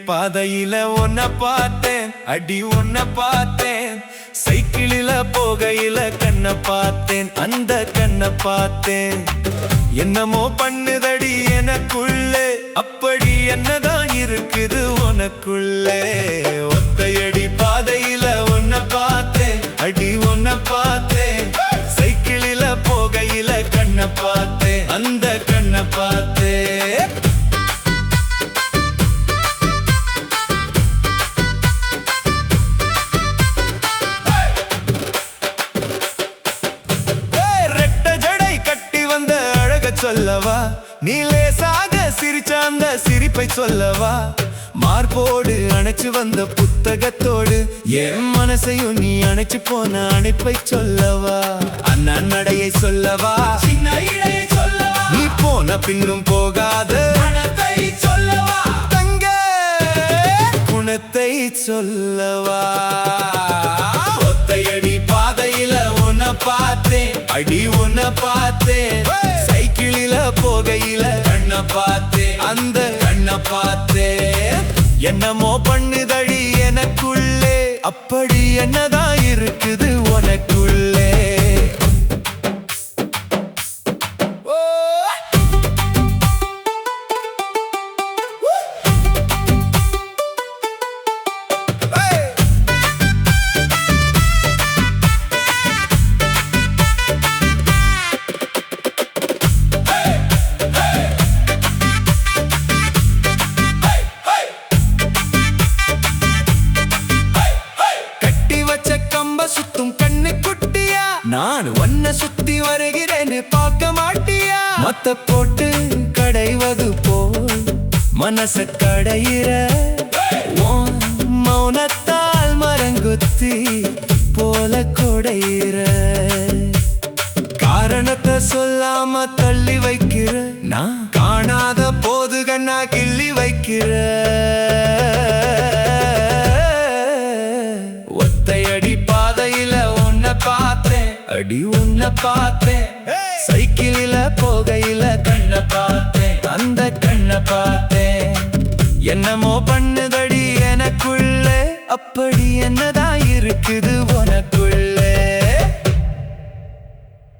பாதையில உன்னை பார்த்தேன், அடி உன்னை பார்த்தேன். சைக்கிளில போகையில கண்ணை பார்த்தேன், அந்த கண்ணை பார்த்தேன். என்னமோ பண்ணுதடி எனக்குள்ளே, அப்படி என்னதான் இருக்குது உனக்குள்ளே. ஒத்தையடி பாதையில உன்னை பார்த்தேன், அடி உன்னை பார்த்தேன். சைக்கிளில போகையில கண்ணை பார்த்தேன், அந்த கண்ணை பார்த்தேன். சொல்லவா நீ லேசாக சிரிச்ச அந்த சிரிப்பை சொல்லவா, மார்போடு அணைச்சு வந்த புத்தகத்தோடு என் மனசையும் நீ அணைச்சு போன அணைப்பை சொல்லவா. அண்ணா நடையை சொல்லவா, சின்ன இடையை சொல்லவா, நீ போன பின்னும் போகாத குணத்தை சொல்லவா, தங்க குணத்தை சொல்லவா. ஒத்தையடி பாதையில உன்னை பார்த்தேன், அடி உன்னை பார்த்தேன். சைக்கிளில போகையில கண்ணை பார்த்தேன், அந்த கண்ணை பார்த்தேன். என்னமோ பண்ணுதடி எனக்குள்ளே, அப்படி என்னதான் இருக்குது உனக்குள்ளே. சுத்தும் கண்ணு குட்டியா, நான் உன்னை சுத்தி வருகிறேன்னு பார்க்க மாட்டியா. மத்த போட்டு கடைவது போல் மனச கடையிற மௌனத்தால் மரங்குத்தி போல கொடையிற. காரணத்தை சொல்லாம தள்ளி வைக்கிற, நான் காணாத போது கண்ணா கிள்ளி வைக்கிற. ஒத்தையடி பாதையில உன்னை பார்த்தேன், அடி உன்னை பார்த்தேன். சைக்கிளில போகையில கண்ணை பார்த்தேன், அந்த கண்ணை பார்த்தேன். என்னமோ பண்ணுதடி எனக்குள்ளே, அப்படி என்னதான் இருக்குது உனக்கு.